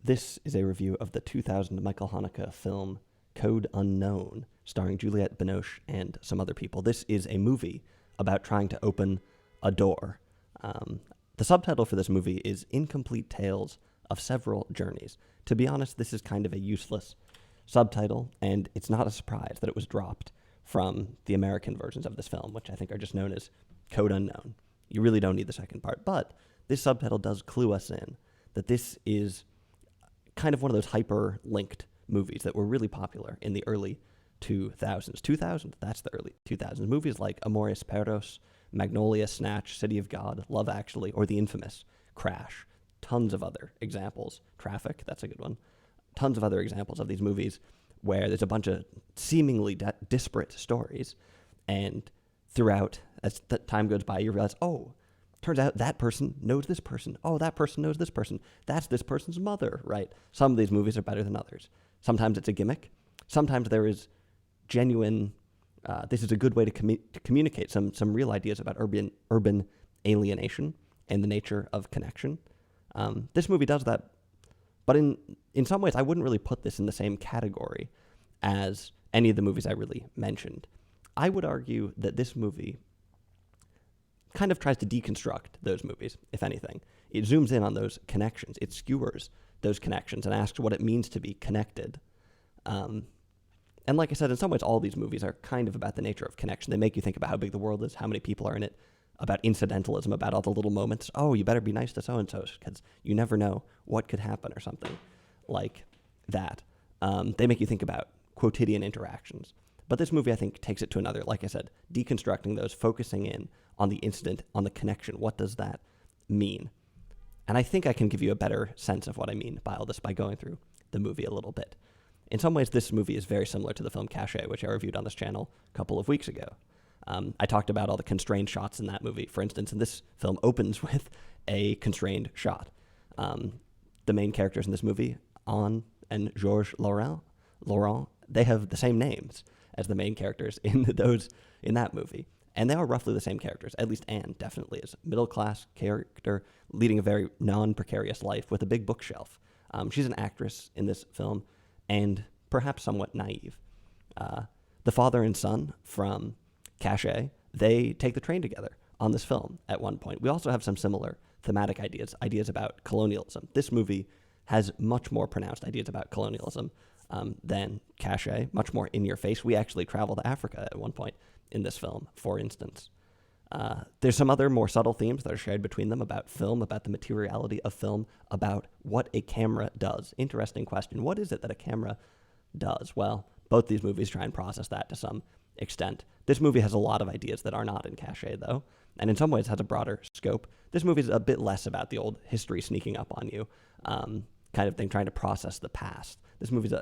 This is a review of the 2000 Michael Haneke film Code Unknown, starring Juliette Binoche and some other people. This is a movie about trying to open a door. The subtitle for this movie is Incomplete Tales of Several Journeys. To be honest, this is kind of a useless subtitle, and it's not a surprise that it was dropped from the American versions of this film, which I think are just known as Code Unknown. You really don't need the second part, but this subtitle does clue us in that this is kind of one of those hyper-linked movies that were really popular in the early 2000s. 2000, that's the early 2000s. Movies like Amores Perros, Magnolia, Snatch, City of God, Love Actually, or the infamous Crash. Tons of other examples. Traffic, that's a good one. Tons of other examples of these movies where there's a bunch of seemingly disparate stories, and throughout, as time goes by, you realize, oh, turns out that person knows this person. Oh, that person knows this person. That's this person's mother, right? Some of these movies are better than others. Sometimes it's a gimmick. Sometimes there is genuine, this is a good way to communicate some real ideas about urban alienation and the nature of connection. This movie does that, but in some ways, I wouldn't really put this in the same category as any of the movies I really mentioned. I would argue that this movie kind of tries to deconstruct those movies, if anything. It zooms in on those connections. It skewers those connections and asks what it means to be connected. And like I said, in some ways, all these movies are kind of about the nature of connection. They make you think about how big the world is, how many people are in it, about incidentalism, about all the little moments. Oh, you better be nice to so-and-so because you never know what could happen or something like that. They make you think about quotidian interactions. But this movie, I think, takes it to another, like I said, deconstructing those, focusing in on the incident, on the connection. What does that mean? And I think I can give you a better sense of what I mean by all this by going through the movie a little bit. In some ways, this movie is very similar to the film Cachet, which I reviewed on this channel a couple of weeks ago. I talked about all the constrained shots in that movie, for instance, and this film opens with a constrained shot. The main characters in this movie, Anne and Georges Laurent, they have the same names as the main characters in that movie. And they are roughly the same characters. At least Anne definitely is. Middle-class character, leading a very non-precarious life with a big bookshelf. She's an actress in this film, and perhaps somewhat naive. The father and son from Cachet, they take the train together on this film at one point. We also have some similar thematic ideas about colonialism. This movie has much more pronounced ideas about colonialism than Cachet, much more in your face. We actually travel to Africa at one point in this film, for instance. There's some other more subtle themes that are shared between them about film, about the materiality of film, about what a camera does. Interesting question. What is it that a camera does? Well, both these movies try and process that to some extent. This movie has a lot of ideas that are not in Cachet, though, and in some ways has a broader scope. This movie is a bit less about the old history sneaking up on you, kind of thing, trying to process the past. This movie's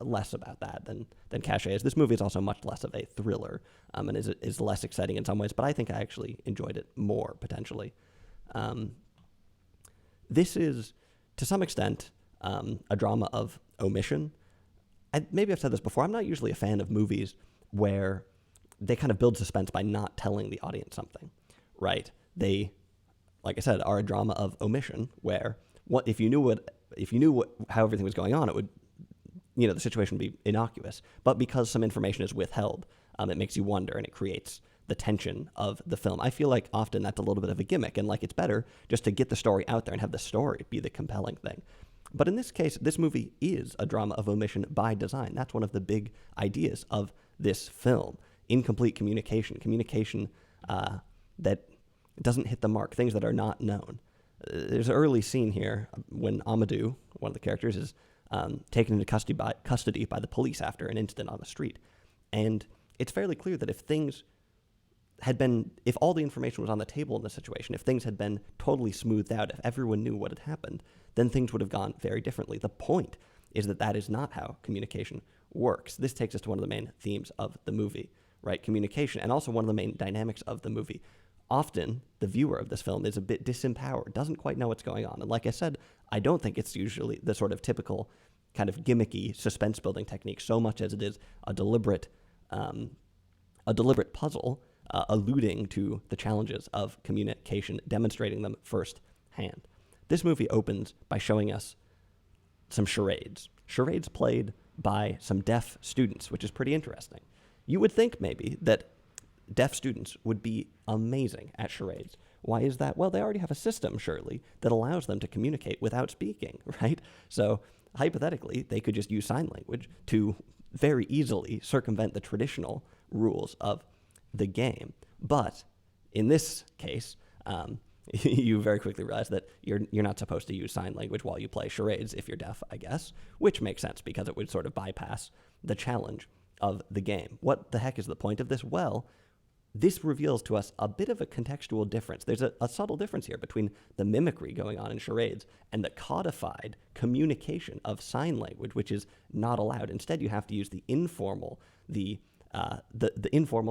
less about that than Cachet is. This movie is also much less of a thriller and is less exciting in some ways, but I think I actually enjoyed it more, potentially. This is, to some extent, a drama of omission. Maybe I've said this before. I'm not usually a fan of movies where they kind of build suspense by not telling the audience something, right? They, like I said, are a drama of omission where if you knew how everything was going on, it would, the situation would be innocuous. But because some information is withheld, it makes you wonder and it creates the tension of the film. I feel like often that's a little bit of a gimmick, and like it's better just to get the story out there and have the story be the compelling thing. But in this case, this movie is a drama of omission by design. That's one of the big ideas of this film. Incomplete communication that doesn't hit the mark, things that are not known. There's an early scene here when Amadou, one of the characters, is taken into custody by the police after an incident on the street. And it's fairly clear that if all the information was on the table in this situation, if things had been totally smoothed out, if everyone knew what had happened, then things would have gone very differently. The point is that is not how communication works. This takes us to one of the main themes of the movie, right? Communication, and also one of the main dynamics of the movie. Often, the viewer of this film is a bit disempowered, doesn't quite know what's going on. And like I said, I don't think it's usually the sort of typical kind of gimmicky suspense-building technique so much as it is a deliberate puzzle alluding to the challenges of communication, demonstrating them firsthand. This movie opens by showing us some charades. Charades played by some deaf students, which is pretty interesting. You would think maybe that deaf students would be amazing at charades. Why is that? Well, they already have a system, surely, that allows them to communicate without speaking, right? So hypothetically, they could just use sign language to very easily circumvent the traditional rules of the game. But in this case, you very quickly realize that you're not supposed to use sign language while you play charades if you're deaf, I guess, which makes sense because it would sort of bypass the challenge of the game. What the heck is the point of this? Well, this reveals to us a bit of a contextual difference. There's a subtle difference here between the mimicry going on in charades and the codified communication of sign language, which is not allowed. Instead, you have to use the informal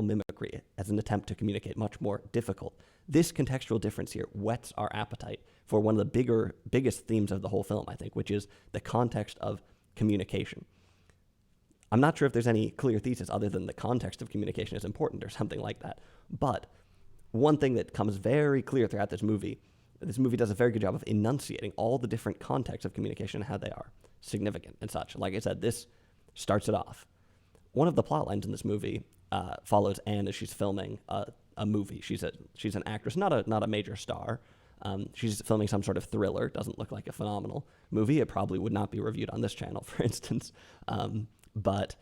mimicry as an attempt to communicate, much more difficult. This contextual difference here whets our appetite for one of the biggest themes of the whole film, I think, which is the context of communication. I'm not sure if there's any clear thesis other than the context of communication is important or something like that. But one thing that comes very clear throughout this movie does a very good job of enunciating all the different contexts of communication and how they are significant and such. Like I said, this starts it off. One of the plot lines in this movie follows Anne as she's filming a movie. She's an actress, not a major star. She's filming some sort of thriller. Doesn't look like a phenomenal movie. It probably would not be reviewed on this channel, for instance. But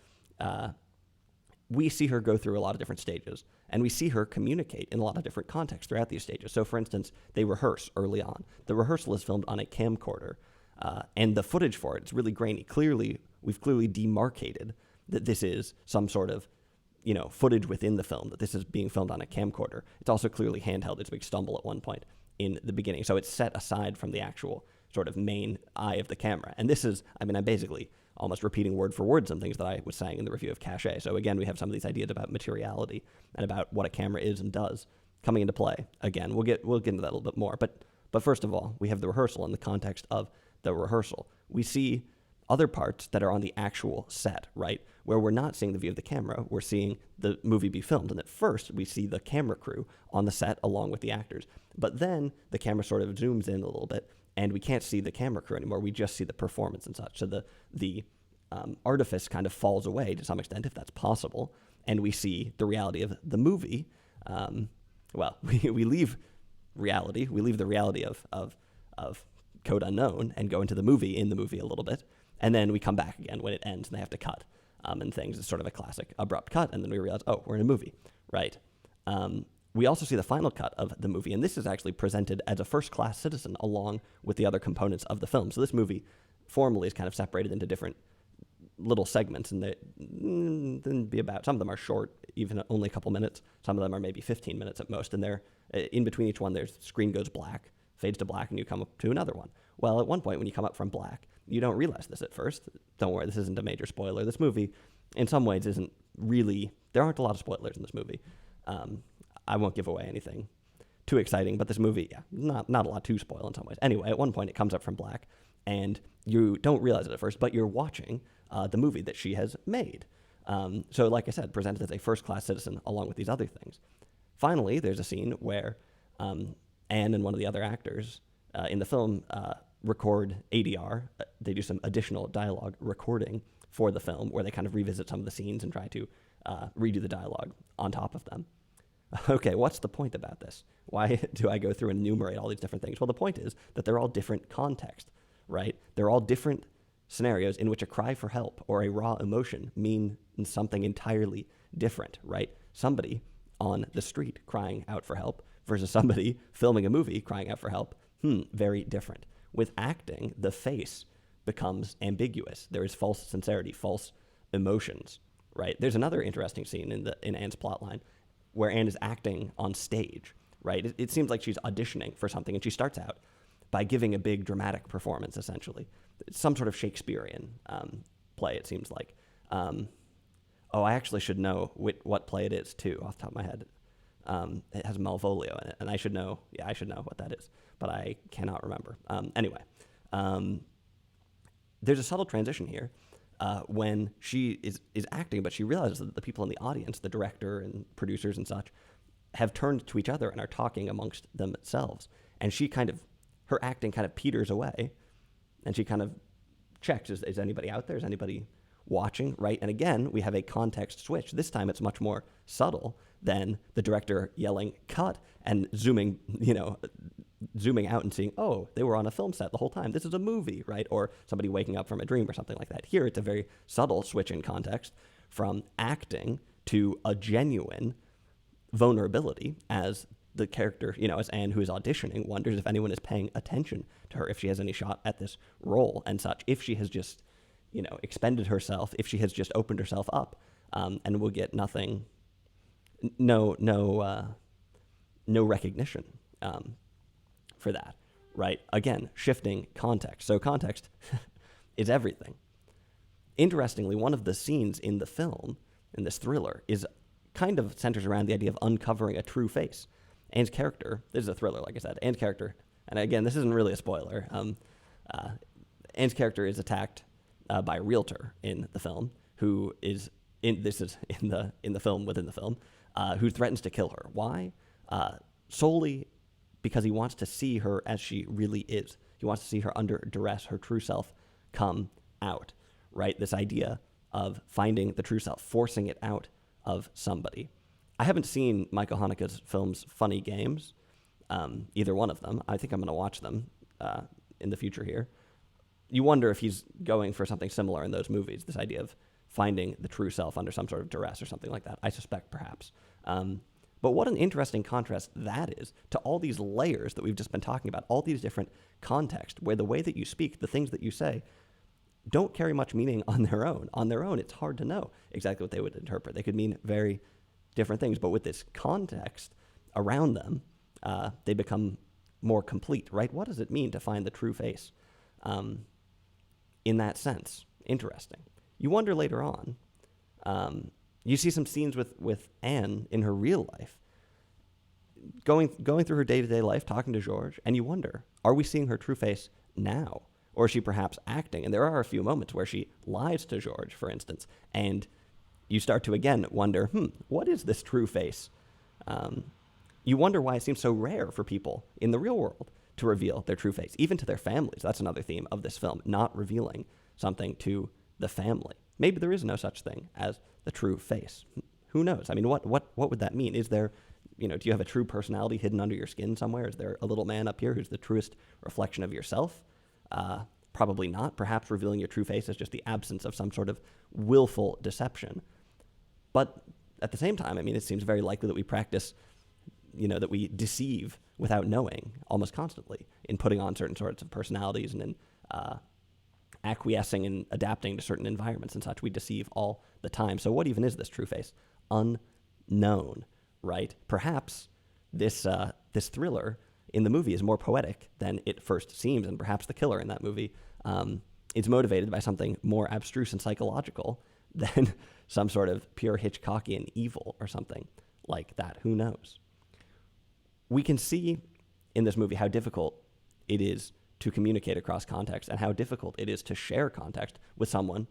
we see her go through a lot of different stages, and we see her communicate in a lot of different contexts throughout these stages. So, for instance, they rehearse early on. The rehearsal is filmed on a camcorder, and the footage for it is really grainy. We've clearly demarcated that this is some sort of, footage within the film, that this is being filmed on a camcorder. It's also clearly handheld. It's a big stumble at one point in the beginning. So it's set aside from the actual sort of main eye of the camera. And this is, I'm basically almost repeating word for word some things that I was saying in the review of Cache. So again, we have some of these ideas about materiality and about what a camera is and does coming into play. Again, we'll get into that a little bit more. But first of all, we have the rehearsal in the context of the rehearsal. We see other parts that are on the actual set, right? Where we're not seeing the view of the camera, we're seeing the movie be filmed. And at first, we see the camera crew on the set along with the actors. But then the camera sort of zooms in a little bit, and we can't see the camera crew anymore. We just see the performance and such. So the artifice kind of falls away to some extent, if that's possible, and we see the reality of the movie. We leave reality. We leave the reality of Code Unknown and go into the movie a little bit, and then we come back again when it ends and they have to cut and things. It's sort of a classic abrupt cut, and then we realize, oh, we're in a movie, right? We also see the final cut of the movie, and this is actually presented as a first-class citizen along with the other components of the film. So this movie formally is kind of separated into different little segments, and some of them are short, even only a couple minutes. Some of them are maybe 15 minutes at most, and they're in between each one, there's screen goes black, fades to black, and you come up to another one. Well, at one point when you come up from black, you don't realize this at first. Don't worry, this isn't a major spoiler. This movie, in some ways, isn't really, there aren't a lot of spoilers in this movie. I won't give away anything too exciting, but this movie, not a lot to spoil in some ways. Anyway, at one point it comes up from black, and you don't realize it at first, but you're watching the movie that she has made. So like I said, presented as a first-class citizen along with these other things. Finally, there's a scene where Anne and one of the other actors in the film record ADR. They do some additional dialogue recording for the film where they kind of revisit some of the scenes and try to redo the dialogue on top of them. Okay, what's the point about this? Why do I go through and enumerate all these different things? Well, the point is that they're all different context, right? They're all different scenarios in which a cry for help or a raw emotion mean something entirely different, right? Somebody on the street crying out for help versus somebody filming a movie crying out for help, very different. With acting, the face becomes ambiguous. There is false sincerity, false emotions, right? There's another interesting scene in Anne's plotline where Anne is acting on stage, right? It seems like she's auditioning for something, and she starts out by giving a big dramatic performance, essentially. It's some sort of Shakespearean play, it seems like. I actually should know what play it is, too, off the top of my head. It has Malvolio in it, and I should know what that is, but I cannot remember. Anyway, there's a subtle transition here when she is acting, but she realizes that the people in the audience, the director and producers and such, have turned to each other and are talking amongst themselves. And her acting kind of peters away, and she kind of checks, is anybody out there? Is anybody watching, right? And again, we have a context switch. This time it's much more subtle than the director yelling cut and zooming out and seeing, oh, they were on a film set the whole time. This is a movie, right? Or somebody waking up from a dream or something like that. Here, it's a very subtle switch in context from acting to a genuine vulnerability as the character, as Anne, who is auditioning, wonders if anyone is paying attention to her, if she has any shot at this role and such, if she has just, expended herself, if she has just opened herself up, and will get nothing, no recognition for that, right? Again, shifting context. So context is everything. Interestingly, one of the scenes in the film, in this thriller, is kind of centers around the idea of uncovering a true face. Anne's character, this is a thriller, like I said, Anne's character, and again, this isn't really a spoiler, Anne's character is attacked by a realtor in the film, who is, in the film within the film, who threatens to kill her. Why? Solely because he wants to see her as she really is. He wants to see her under duress, her true self come out, right? This idea of finding the true self, forcing it out of somebody. I haven't seen Michael Haneke's films Funny Games, either one of them. I think I'm going to watch them in the future here. You wonder if he's going for something similar in those movies, this idea of finding the true self under some sort of duress or something like that. I suspect perhaps. But what an interesting contrast that is to all these layers that we've just been talking about, all these different contexts where the way that you speak, the things that you say, don't carry much meaning on their own. On their own, it's hard to know exactly what they would interpret. They could mean very different things, but with this context around them, they become more complete, right? What does it mean to find the true face in that sense? Interesting. You wonder later on, you see some scenes with Anne in her real life, going through her day-to-day life, talking to Georges, and you wonder, are we seeing her true face now? Or is she perhaps acting? And there are a few moments where she lies to Georges, for instance, and you start to again wonder, what is this true face? You wonder why it seems so rare for people in the real world to reveal their true face, even to their families. That's another theme of this film, not revealing something to the family. Maybe there is no such thing as the true face. Who knows? I mean, what would that mean? Is there, do you have a true personality hidden under your skin somewhere? Is there a little man up here who's the truest reflection of yourself? Probably not. Perhaps revealing your true face is just the absence of some sort of willful deception. But at the same time, I mean, it seems very likely that we practice, that we deceive without knowing almost constantly in putting on certain sorts of personalities and in acquiescing and adapting to certain environments and such. We deceive all the time. So what even is this true face? Unknown, right? Perhaps this thriller in the movie is more poetic than it first seems, and perhaps the killer in that movie is motivated by something more abstruse and psychological than some sort of pure Hitchcockian evil or something like that. Who knows? We can see in this movie how difficult it is to communicate across context and how difficult it is to share context with someone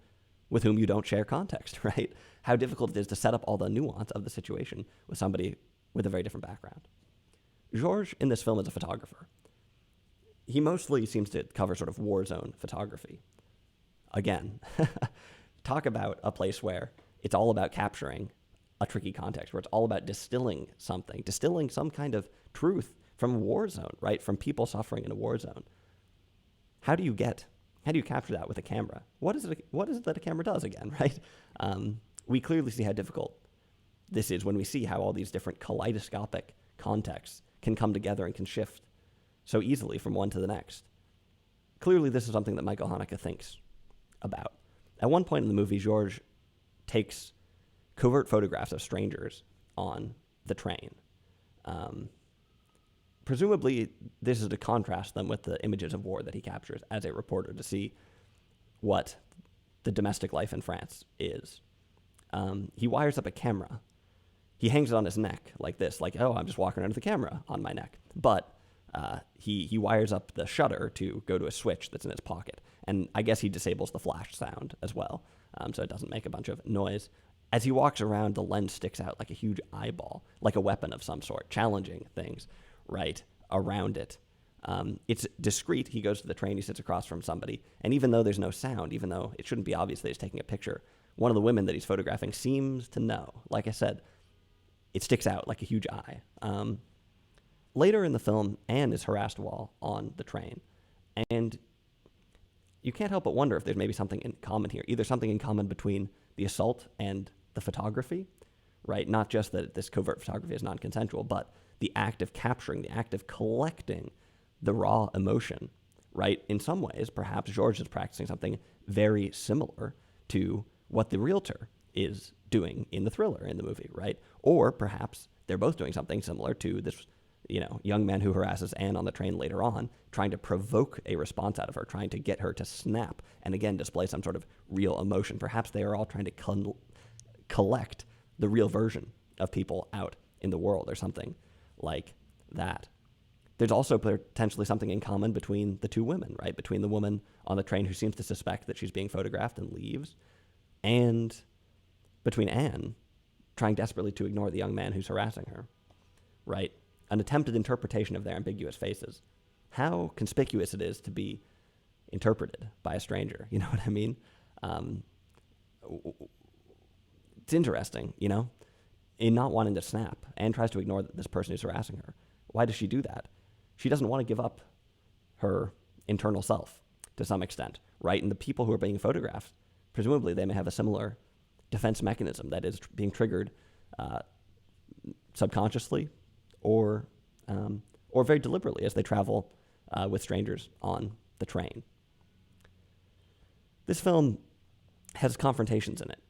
with whom you don't share context, right? How difficult it is to set up all the nuance of the situation with somebody with a very different background. Georges in this film is a photographer. He mostly seems to cover sort of war zone photography. Again, talk about a place where it's all about capturing a tricky context, where it's all about distilling some kind of truth from a war zone, right? From people suffering in a war zone. How do you capture that with a camera? What is it that a camera does again, right? We clearly see how difficult this is when we see how all these different kaleidoscopic contexts can come together and can shift so easily from one to the next. Clearly, this is something that Michael Haneke thinks about. At one point in the movie, Georges takes covert photographs of strangers on the train. Presumably, this is to contrast them with the images of war that he captures as a reporter to see what the domestic life in France is. He wires up a camera. He hangs it on his neck like this, like, oh, I'm just walking around with a camera on my neck. But he wires up the shutter to go to a switch that's in his pocket. And I guess he disables the flash sound as well, so it doesn't make a bunch of noise. As he walks around, the lens sticks out like a huge eyeball, like a weapon of some sort, challenging things right around it. It's discreet. He goes to the train, he sits across from somebody, and even though there's no sound, even though it shouldn't be obvious that he's taking a picture, one of the women that he's photographing seems to know. Like I said, it sticks out like a huge eye. Later in the film, Anne is harassed while on the train, and you can't help but wonder if there's maybe something in common here, either something in common between the assault and the photography, right? Not just that this covert photography is non-consensual, but the act of capturing, the act of collecting the raw emotion, right? In some ways, perhaps George is practicing something very similar to what the realtor is doing in the thriller in the movie, right? Or perhaps they're both doing something similar to this, young man who harasses Anne on the train later on, trying to provoke a response out of her, trying to get her to snap and again display some sort of real emotion. Perhaps they are all trying to collect the real version of people out in the world or something like that. There's also potentially something in common between the two women, right? Between the woman on the train who seems to suspect that she's being photographed and leaves, and between Anne trying desperately to ignore the young man who's harassing her, right? An attempted interpretation of their ambiguous faces. How conspicuous it is to be interpreted by a stranger, you know what I mean? It's interesting, in not wanting to snap. Anne tries to ignore this person who's harassing her. Why does she do that? She doesn't want to give up her internal self to some extent, right? And the people who are being photographed, presumably they may have a similar defense mechanism that is being triggered subconsciously or very deliberately as they travel with strangers on the train. This film has confrontations in it.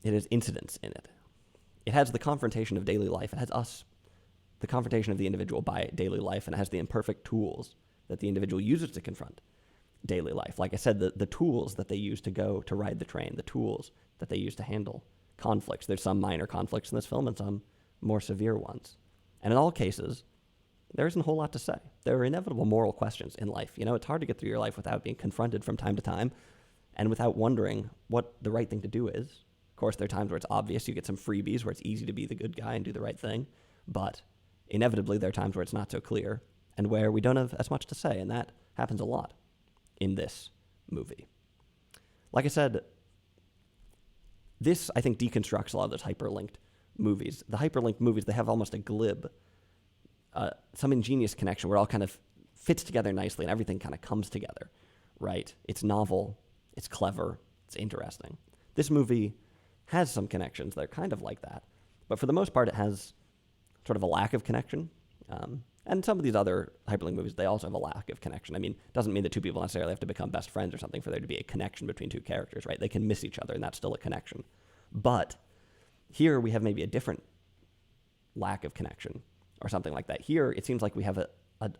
It has incidents in it. It has the confrontation of daily life. It has us, the confrontation of the individual by daily life, and it has the imperfect tools that the individual uses to confront daily life. Like I said, the tools that they use to go to ride the train, the tools that they use to handle conflicts. There's some minor conflicts in this film and some more severe ones. And in all cases, there isn't a whole lot to say. There are inevitable moral questions in life. It's hard to get through your life without being confronted from time to time and without wondering what the right thing to do is. Of course, there are times where it's obvious. You get some freebies where it's easy to be the good guy and do the right thing. But inevitably, there are times where it's not so clear and where we don't have as much to say. And that happens a lot in this movie. Like I said, this, I think, deconstructs a lot of those hyperlinked movies. The hyperlinked movies, they have almost a glib, some ingenious connection where it all kind of fits together nicely and everything kind of comes together, right? It's novel, it's clever, it's interesting. This movie has some connections that are kind of like that, but for the most part, it has sort of a lack of connection. And some of these other hyperlink movies, they also have a lack of connection. I mean, it doesn't mean that two people necessarily have to become best friends or something for there to be a connection between two characters, right? They can miss each other, and that's still a connection. But here we have maybe a different lack of connection or something like that. Here, it seems like we have a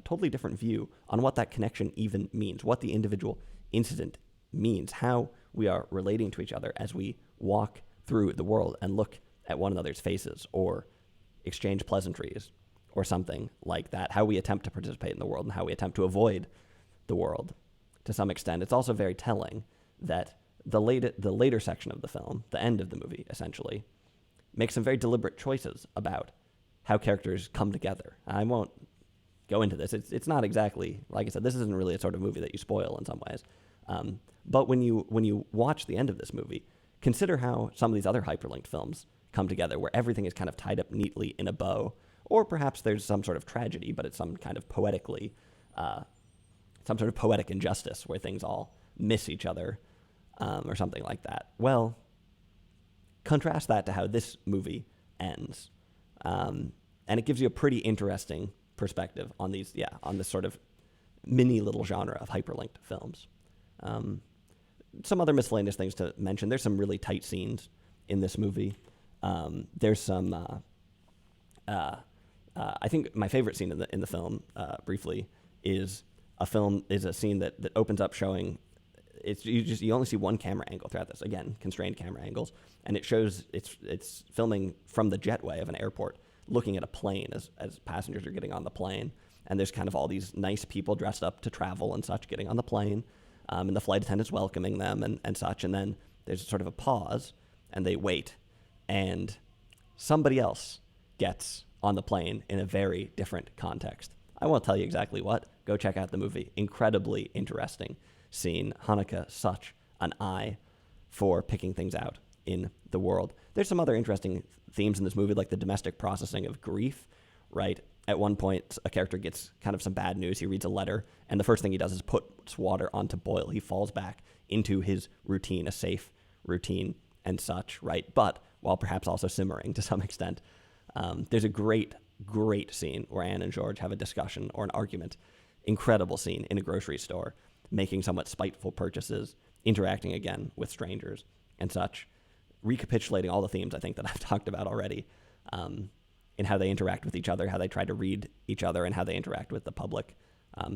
totally different view on what that connection even means, what the individual incident means, how we are relating to each other as we walk through the world and look at one another's faces or exchange pleasantries or something like that, how we attempt to participate in the world and how we attempt to avoid the world to some extent. It's also very telling that the later section of the film, the end of the movie, essentially, makes some very deliberate choices about how characters come together. I won't go into this. It's not exactly, like I said, this isn't really a sort of movie that you spoil in some ways. But when you watch the end of this movie, consider how some of these other hyperlinked films come together, where everything is kind of tied up neatly in a bow, or perhaps there's some sort of tragedy, but it's some kind of poetic injustice where things all miss each other, or something like that. Well, contrast that to how this movie ends. And it gives you a pretty interesting perspective on on this sort of mini little genre of hyperlinked films. Some other miscellaneous things to mention. There's some really tight scenes in this movie. There's some, I think my favorite scene in the film, briefly, is a scene that opens up showing, you only see one camera angle throughout this. Again, constrained camera angles, and it shows it's filming from the jetway of an airport, looking at a plane as passengers are getting on the plane, and there's kind of all these nice people dressed up to travel and such getting on the plane, and the flight attendants welcoming them and such, and then there's sort of a pause, and they wait, and somebody else gets on the plane in a very different context I won't tell you exactly what. Go check out the movie. Incredibly interesting scene. Haneke, such an eye for picking things out in the world. There's some other interesting themes in this movie, like the domestic processing of grief, right? At one point, a character gets kind of some bad news. He reads a letter, and the first thing he does is puts water on to boil. He falls back into his routine, a safe routine and such, right? But while perhaps also simmering to some extent. There's a great scene where Anne and George have a discussion or an argument. Incredible scene in a grocery store, making somewhat spiteful purchases, interacting again with strangers and such, recapitulating all the themes I think that I've talked about already, in how they interact with each other, how they try to read each other, and how they interact with the public,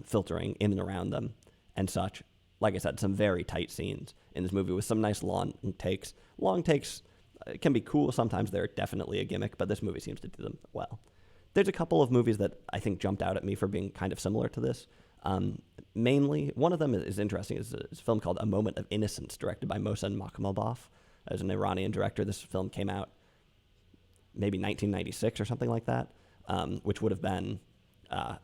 filtering in and around them and such. Like I said, some very tight scenes in this movie with some nice long takes. Long takes can be cool. Sometimes they're definitely a gimmick, but this movie seems to do them well. There's a couple of movies that I think jumped out at me for being kind of similar to this. Mainly, one of them is interesting. It's a film called A Moment of Innocence, directed by Mohsen Makhmalbaf. As an Iranian director, this film came out maybe 1996 or something like that, which would have been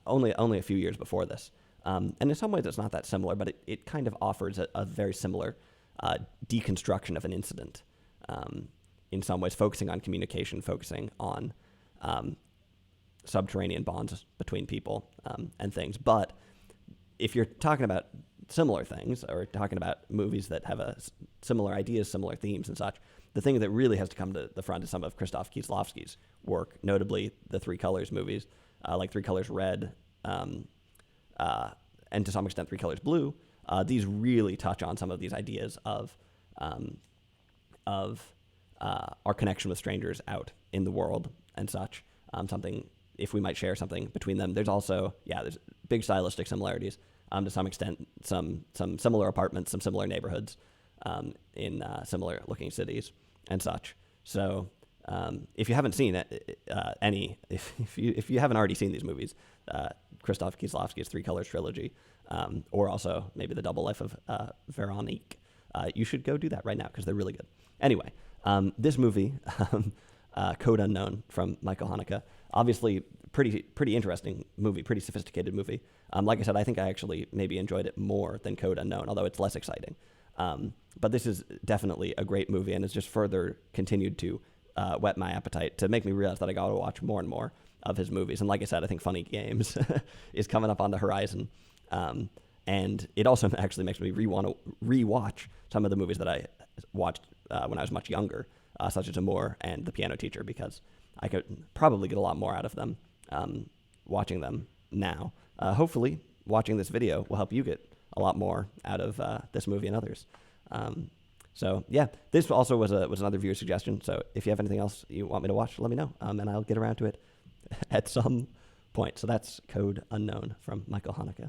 only a few years before this. And in some ways, it's not that similar, but it kind of offers a very similar deconstruction of an incident. In some ways, focusing on communication, focusing on subterranean bonds between people and things. But if you're talking about similar things, or talking about movies that have similar ideas, similar themes and such, the thing that really has to come to the front is some of Krzysztof Kieslowski's work, notably the Three Colors movies, like Three Colors Red, and to some extent Three Colors Blue. These really touch on some of these ideas of our connection with strangers out in the world and such. Something, if we might share something between them. There's also, there's big stylistic similarities. To some extent, some similar apartments, some similar neighborhoods in similar looking cities and such. So if you haven't seen if you haven't already seen these movies, Krzysztof Kieslowski's Three Colors trilogy, or also maybe The Double Life of Veronique, you should go do that right now because they're really good. Anyway, this movie, Code Unknown from Michael Haneke, obviously pretty interesting movie, pretty sophisticated movie. Like I said, I think I actually maybe enjoyed it more than Code Unknown, although it's less exciting. But this is definitely a great movie, and it's just further continued to whet my appetite, to make me realize that I got to watch more and more of his movies. And like I said, I think Funny Games is coming up on the horizon. And it also actually makes me want to rewatch some of the movies that I watched when I was much younger, such as Amour and The Piano Teacher, because I could probably get a lot more out of them watching them now. Hopefully, watching this video will help you get a lot more out of this movie and others. So yeah, this also was another viewer suggestion. So if you have anything else you want me to watch, let me know, and I'll get around to it at some point. So that's Code Unknown from Michael Haneke.